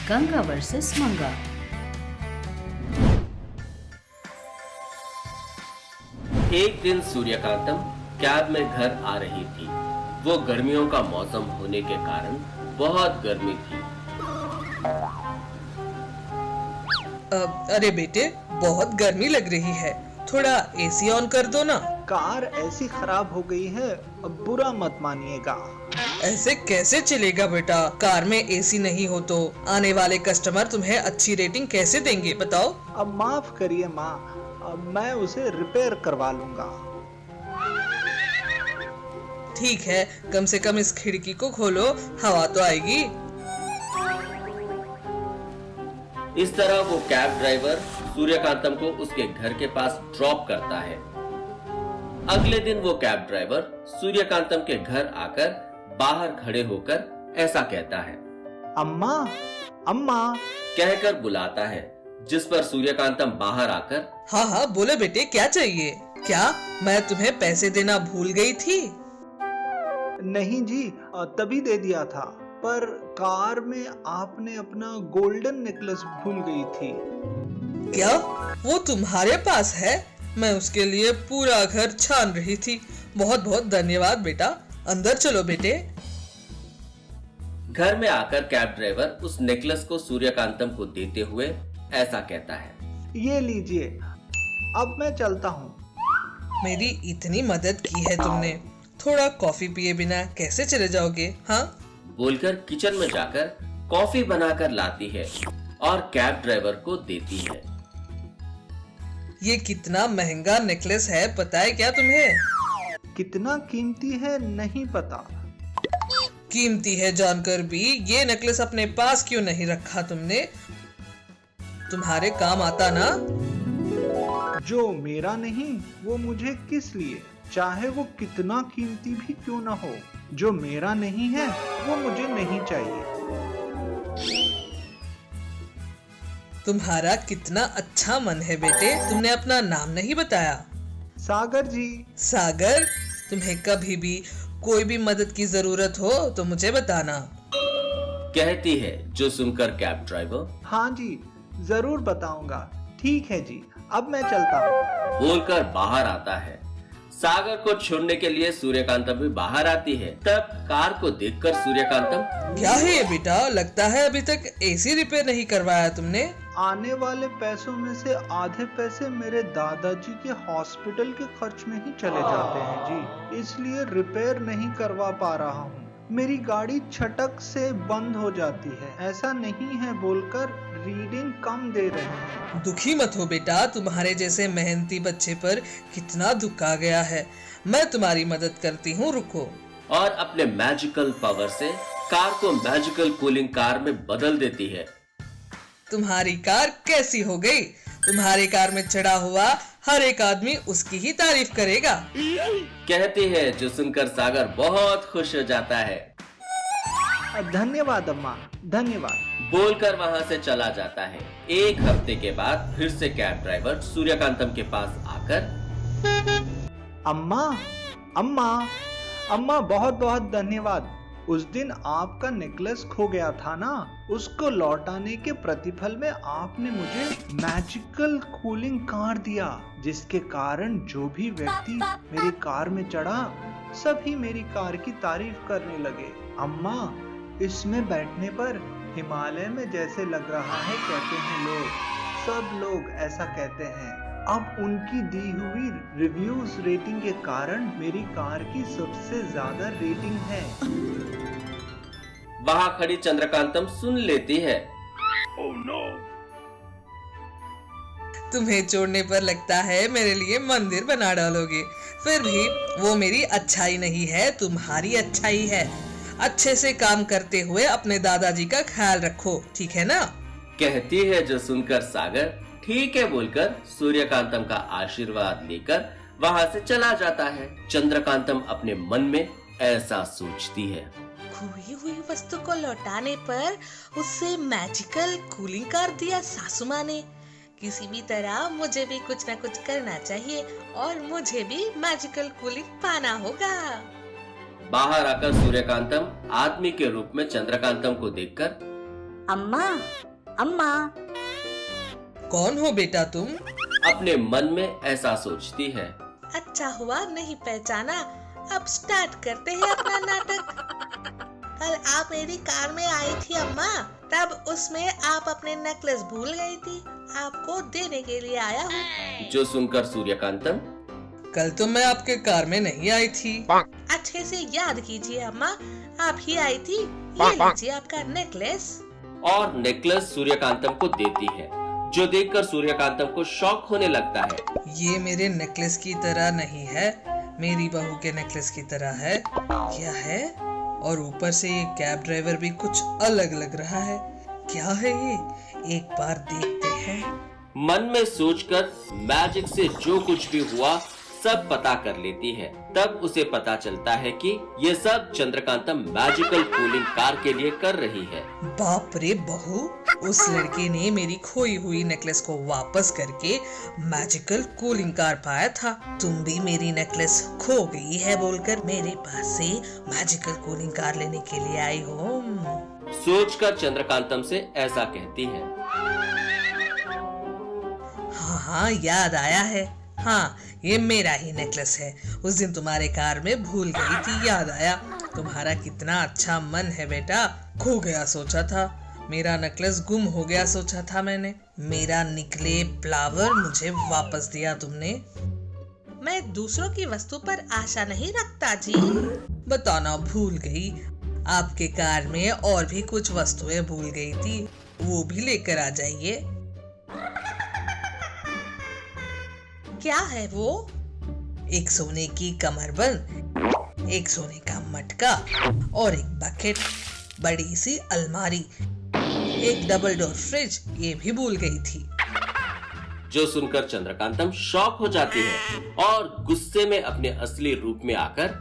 Ganga versus मंगा। एक दिन सूर्यकांतम कैब में घर आ रही थी। वो गर्मियों का मौसम होने के कारण बहुत गर्मी थी। अरे बेटे, बहुत गर्मी लग रही है, थोड़ा एसी ऑन कर दो ना। कार ऐसी खराब हो गई है, अब बुरा मत मानिएगा। ऐसे कैसे चलेगा बेटा, कार में एसी नहीं हो तो आने वाले कस्टमर तुम्हें अच्छी रेटिंग कैसे देंगे बताओ। अब माफ करिए माँ, अब मैं उसे रिपेयर करवा लूंगा। ठीक है, कम से कम इस खिड़की को खोलो, हवा तो आएगी। इस तरह वो कैब ड्राइवर सूर्यकांतम को उसके घर के पास ड्रॉप करता है। अगले दिन वो कैब ड्राइवर सूर्यकांतम के घर आकर बाहर खड़े होकर ऐसा कहता है, अम्मा अम्मा कहकर बुलाता है, जिस पर सूर्यकांतम बाहर आकर, हाँ हाँ बोले बेटे, क्या चाहिए? क्या मैं तुम्हें पैसे देना भूल गई थी? नहीं जी, तभी दे दिया था, पर कार में आपने अपना गोल्डन नेकलेस भूल गई थी। क्या वो तुम्हारे पास है? मैं उसके लिए पूरा घर छान रही थी। बहुत बहुत धन्यवाद बेटा, अंदर चलो बेटे। घर में आकर कैब ड्राइवर उस नेकलेस को सूर्यकांतम को देते हुए ऐसा कहता है, ये लीजिए, अब मैं चलता हूँ। मेरी इतनी मदद की है तुमने, थोड़ा कॉफी पिए बिना कैसे चले जाओगे? हाँ बोलकर किचन में जाकर कॉफी बनाकर लाती है और कैब ड्राइवर को देती है। ये कितना महंगा नेकलेस है, पता है क्या तुम्हें? कितना कीमती है नहीं पता। कीमती है जानकर भी ये नेकलेस अपने पास क्यों नहीं रखा तुमने? तुम्हारे काम आता ना। जो मेरा नहीं वो मुझे किस लिए, चाहे वो कितना कीमती भी क्यों ना हो। जो मेरा नहीं है वो मुझे नहीं चाहिए। तुम्हारा कितना अच्छा मन है बेटे, तुमने अपना नाम नहीं बताया। सागर जी। सागर, तुम्हें कभी भी कोई भी मदद की जरूरत हो तो मुझे बताना, कहती है, जो सुनकर कैब ड्राइवर, हाँ जी जरूर बताऊंगा। ठीक है जी, अब मैं चलता हूँ। बोलकर बाहर आता है। सागर को छोड़ने के लिए सूर्यकांतम भी बाहर आती है। तब कार को देखकर सूर्यकांतम, क्या है ये बेटा, लगता है अभी तक एसी रिपेयर नहीं करवाया तुमने। आने वाले पैसों में से आधे पैसे मेरे दादाजी के हॉस्पिटल के खर्च में ही चले जाते हैं जी, इसलिए रिपेयर नहीं करवा पा रहा हूँ। मेरी गाड़ी छटक से बंद हो जाती है, ऐसा नहीं है बोलकर रीडिंग कम दे रहे हैं। दुखी मत हो बेटा, तुम्हारे जैसे मेहनती बच्चे पर कितना दुख आ गया है। मैं तुम्हारी मदद करती हूँ, रुको। और अपने मैजिकल पावर से कार को मैजिकल कूलिंग कार में बदल देती है। तुम्हारी कार कैसी हो गई? तुम्हारी कार में चढ़ा हुआ हर एक आदमी उसकी ही तारीफ करेगा, कहती है, जो सुनकर सागर बहुत खुश हो जाता है। धन्यवाद अम्मा, धन्यवाद बोलकर वहां से चला जाता है। एक हफ्ते के बाद फिर से कैब ड्राइवर सूर्यकांतम के पास आकर, अम्मा अम्मा अम्मा बहुत बहुत धन्यवाद। उस दिन आपका नेकलेस खो गया था ना, उसको लौटाने के प्रतिफल में आपने मुझे मैजिकल कूलिंग कार दिया, जिसके कारण जो भी व्यक्ति मेरी कार में चढ़ा सभी मेरी कार की तारीफ करने लगे। अम्मा, इसमें बैठने पर हिमालय में जैसे लग रहा है, कहते हैं लोग, सब लोग ऐसा कहते हैं। अब उनकी दी हुई रिव्यूज रेटिंग के कारण मेरी कार की सबसे ज्यादा रेटिंग है। वहां खड़ी चंद्रकांतम सुन लेती है। Oh no! तुम्हें छोड़ने पर लगता है मेरे लिए मंदिर बना डालोगे। फिर भी वो मेरी अच्छाई नहीं है, तुम्हारी अच्छाई है। अच्छे से काम करते हुए अपने दादाजी का ख्याल रखो, ठीक है ना? कहती है, जो सुनकर सागर ठीक है बोलकर सूर्यकांतम का आशीर्वाद लेकर वहां से चला जाता है। चंद्रकांतम अपने मन में ऐसा सोचती है, खोई हुई वस्तु को लौटाने पर उससे मैजिकल कूलिंग कार दिया सासू माँ ने। किसी भी तरह मुझे भी कुछ न कुछ करना चाहिए और मुझे भी मैजिकल कूलिंग पाना होगा। बाहर आकर सूर्यकांतम आदमी के रूप में चंद्रकांतम को देखकर, अम्मा, अम्मा। कौन हो बेटा तुम? अपने मन में ऐसा सोचती है। अच्छा हुआ नहीं पहचाना। अब स्टार्ट करते हैं अपना नाटक। कल आप मेरी कार में आई थी अम्मा, तब उसमें आप अपने नेकलेस भूल गई थी। आपको देने के लिए आया हूँ। जो सुनकर सूर्यकांतम, कल तो मैं आपके कार में नहीं आई थी। अच्छे से याद कीजिए अम्मा, आप ही आई थी। ये लीजिए आपका नेकलेस। और नेकलेस सूर्यकांतम को देती है, जो देखकर सूर्यकांतम को शॉक होने लगता है। ये मेरे नेकलेस की तरह नहीं है, मेरी बहू के नेकलेस की तरह है। क्या है? और ऊपर से ये कैब ड्राइवर भी कुछ अलग लग रहा है। क्या है ये? एक बार देखते हैं। मन में सोचकर मैजिक से जो कुछ भी हुआ सब पता कर लेती है। तब उसे पता चलता है कि ये सब चंद्रकांतम मैजिकल कूलिंग कार के लिए कर रही है। बाप रे बहू, उस लड़के ने मेरी खोई हुई नेकलेस को वापस करके मैजिकल कूलिंग कार पाया था। तुम भी मेरी नेकलेस खो गई है बोलकर मेरे पास से मैजिकल कूलिंग कार लेने के लिए आई हो। सोचकर चंद्रकांतम से ऐसा कहती है। हाँ, याद आया है। हाँ, ये मेरा ही नेकलेस है। उस दिन तुम्हारे कार में भूल गई थी, याद आया। तुम्हारा कितना अच्छा मन है बेटा। खो गया सोचा था, मेरा नेकलेस गुम हो गया सोचा था मैंने। मेरा निकले फ्लावर मुझे वापस दिया तुमने। मैं दूसरों की वस्तु पर आशा नहीं रखता जी। बताना भूल गई। आपके कार में और भी कुछ वस्तुएं भूल गई थी, वो भी लेकर आ जाइए। क्या है वो? एक सोने की कमरबंद, एक सोने का मटका और एक बकेट, बड़ी सी अलमारी, एक डबल डोर फ्रिज, ये भी भूल गई थी। जो सुनकर चंद्रकांतम शॉक हो जाती है और गुस्से में अपने असली रूप में आकर,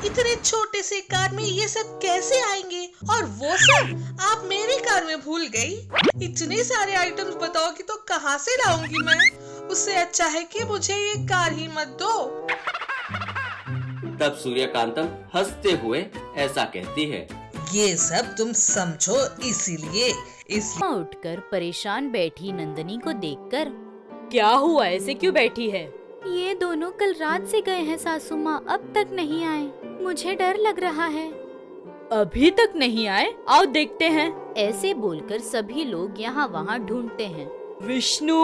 इतने छोटे से कार में ये सब कैसे आएंगे? और वो सब आप मेरी कार में भूल गई? इतने सारे आइटम्स बताओगी तो कहाँ से लाऊंगी मैं? उससे अच्छा है कि मुझे ये कार ही मत दो। तब सूर्यकांतम हंसते हुए ऐसा कहती है। ये सब तुम समझो इसीलिए उठकर परेशान बैठी नंदनी को देखकर, क्या हुआ, ऐसे क्यों बैठी है? ये दोनों कल रात से गए हैं सासू माँ, अब तक नहीं आए। मुझे डर लग रहा है। अभी तक नहीं आए? आओ देखते हैं। ऐसे बोलकर सभी लोग यहाँ वहाँ ढूंढते हैं। विष्णु,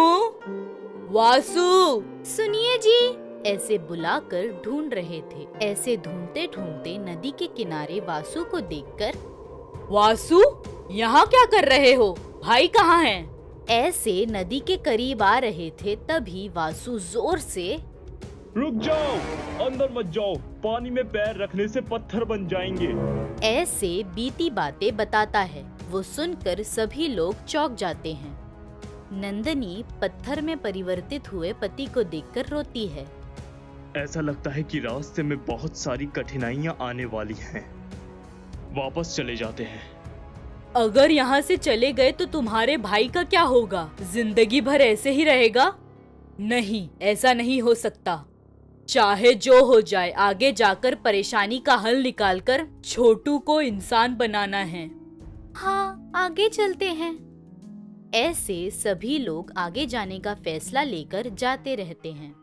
वासु, सुनिए जी, ऐसे बुलाकर ढूंढ रहे थे। ऐसे ढूंढते ढूंढते नदी के किनारे वासु को देखकर, वासु यहाँ क्या कर रहे हो? भाई कहाँ हैं? ऐसे नदी के करीब आ रहे थे, तभी वासु जोर से, रुक जाओ, अंदर मत जाओ, पानी में पैर रखने से पत्थर बन जाएंगे। ऐसे बीती बातें बताता है। वो सुनकर सभी लोग चौंक जाते हैं। नंदनी पत्थर में परिवर्तित हुए पति को देखकर रोती है। ऐसा लगता है कि रास्ते में बहुत सारी कठिनाइयाँ आने वाली हैं। वापस चले जाते हैं। अगर यहाँ से चले गए तो तुम्हारे भाई का क्या होगा? जिंदगी भर ऐसे ही रहेगा? नहीं, ऐसा नहीं हो सकता। चाहे जो हो जाए, आगे जाकर परेशानी का हल निकालकर छोटू को इंसान बनाना है। हाँ, आगे चलते हैं। ऐसे सभी लोग आगे जाने का फैसला लेकर जाते रहते हैं।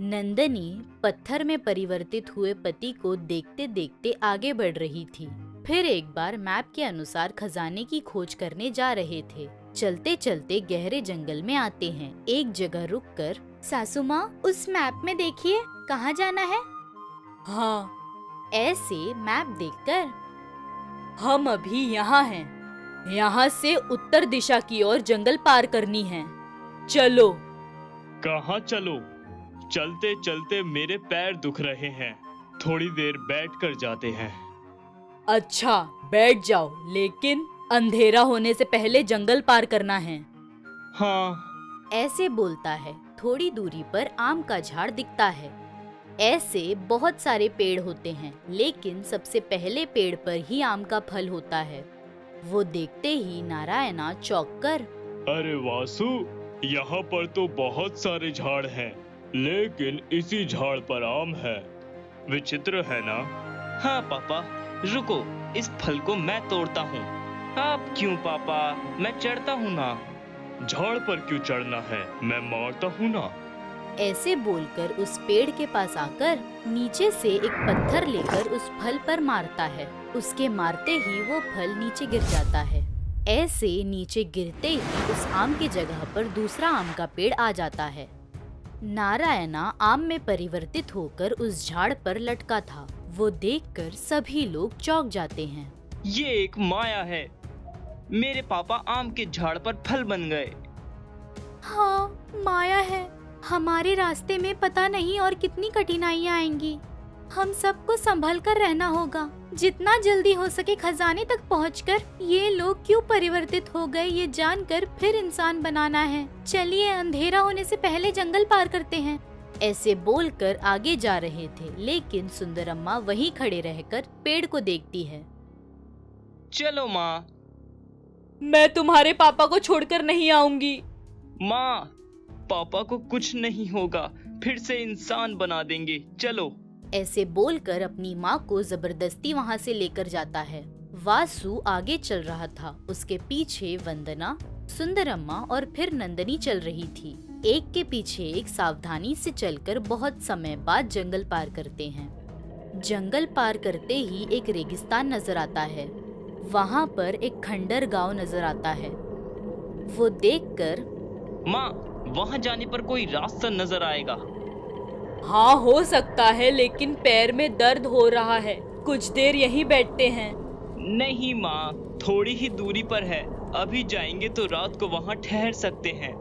नंदनी पत्थर में परिवर्तित हुए पति को देखते देखते आगे बढ़ रही थी। फिर एक बार मैप के अनुसार खजाने की खोज करने जा रहे थे। चलते चलते गहरे जंगल में आते हैं। एक जगह रुककर, सासू माँ, उस मैप में देखिए, कहाँ जाना है? हाँ। ऐसे मैप देखकर, हम अभी यहाँ हैं। यहाँ से उत्तर दिशा की ओर जंगल पार करनी है। चलो। कहाँ चलो? चलते चलते मेरे पैर दुख रहे हैं, थोड़ी देर बैठकर जाते हैं। अच्छा, बैठ जाओ, लेकिन अंधेरा होने से पहले जंगल पार करना है। हाँ। ऐसे बोलता है। थोड़ी दूरी पर आम का झाड़ दिखता है। ऐसे बहुत सारे पेड़ होते हैं, लेकिन सबसे पहले पेड़ पर ही आम का फल होता है। वो देखते ही नारायणा चौंक कर, अरे वासु, यहाँ पर तो बहुत सारे झाड़ हैं, लेकिन इसी झाड़ पर आम है। विचित्र है ना? हाँ पापा, रुको, इस फल को मैं तोड़ता हूँ। आप क्यों पापा, मैं चढ़ता हूँ ना। झाड़ पर क्यों चढ़ना है, मैं मारता हूँ ना। ऐसे बोलकर उस पेड़ के पास आकर नीचे से एक पत्थर लेकर उस फल पर मारता है। उसके मारते ही वो फल नीचे गिर जाता है। ऐसे नीचे गिरते ही उस आम की जगह पर दूसरा आम का पेड़ आ जाता है। नारायणा आम में परिवर्तित होकर उस झाड़ पर लटका था। वो देखकर सभी लोग चौंक जाते हैं। ये एक माया है, मेरे पापा आम के झाड़ पर फल बन गए। हाँ, माया है। हमारे रास्ते में पता नहीं और कितनी कठिनाइयाँ आएंगी। हम सबको संभल कर रहना होगा। जितना जल्दी हो सके खजाने तक पहुंचकर ये लोग क्यों परिवर्तित हो गए ये जानकर फिर इंसान बनाना है। चलिए अंधेरा होने से पहले जंगल पार करते हैं। ऐसे बोलकर आगे जा रहे थे, लेकिन सुंदरम्मा वहीं खड़े रहकर पेड़ को देखती है। चलो माँ। मैं तुम्हारे पापा को छोड़कर नहीं आऊंगी। माँ, पापा को कुछ नहीं होगा, फिर से इंसान बना देंगे, चलो। ऐसे बोलकर अपनी माँ को जबरदस्ती वहाँ से लेकर जाता है। वासु आगे चल रहा था, उसके पीछे वंदना, सुंदरम्मा और फिर नंदनी चल रही थी। एक के पीछे एक सावधानी से चलकर बहुत समय बाद जंगल पार करते हैं। जंगल पार करते ही एक रेगिस्तान नजर आता है। वहाँ पर एक खंडर गांव नजर आता है। वो देखकर, माँ, वहाँ जाने पर कोई रास्ता नजर आएगा। हाँ हो सकता है, लेकिन पैर में दर्द हो रहा है। कुछ देर यहीं बैठते हैं। नहीं माँ, थोड़ी ही दूरी पर है, अभी जाएंगे तो रात को वहाँ ठहर सकते हैं।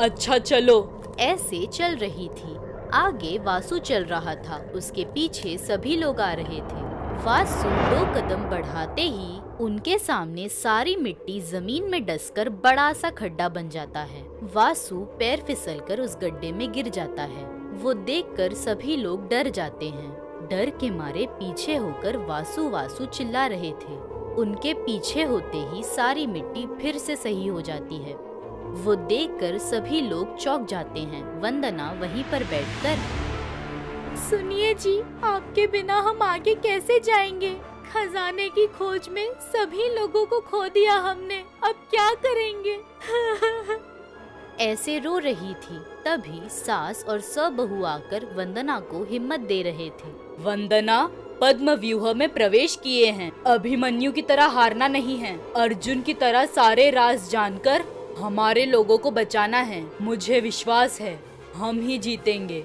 अच्छा चलो। ऐसे चल रही थी। आगे वासु चल रहा था, उसके पीछे सभी लोग आ रहे थे। वासु 2 कदम बढ़ाते ही उनके सामने सारी मिट्टी जमीन में डसकर बड़ा सा खड्डा बन जाता है। वासु पैर फिसलकर उस गड्ढे में गिर जाता है। वो देखकर सभी लोग डर जाते हैं। डर के मारे पीछे होकर वासु वासु चिल्ला रहे थे। उनके पीछे होते ही सारी मिट्टी फिर से सही हो जाती है। वो देखकर सभी लोग चौंक जाते हैं। वंदना वहीं पर बैठकर, सुनिए जी, आपके बिना हम आगे कैसे जाएंगे? खजाने की खोज में सभी लोगों को खो दिया हमने, अब क्या करेंगे? ऐसे रो रही थी। तभी सास और सबहू आकर वंदना को हिम्मत दे रहे थे। वंदना, पद्म व्यूह में प्रवेश किए हैं। अभिमन्यु की तरह हारना नहीं है। अर्जुन की तरह सारे राज जानकर हमारे लोगों को बचाना है। मुझे विश्वास है हम ही जीतेंगे।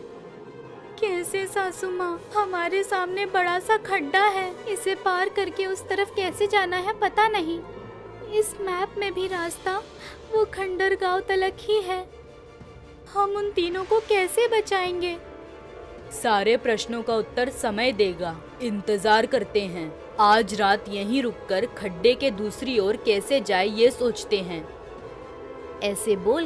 कैसे सासू माँ? हमारे सामने बड़ा सा खड्डा है, इसे पार करके उस तरफ कैसे जाना है पता नहीं। इस मैप में भी रास्ता वो खंडर गांव तलक ही है। हम उन तीनों को कैसे बचाएंगे? सारे प्रश्नों का उत्तर समय देगा। इंतजार करते हैं। आज रात यहीं रुककर खड्डे के दूसरी ओर कैसे जाए ये सोचते हैं। ऐसे बोल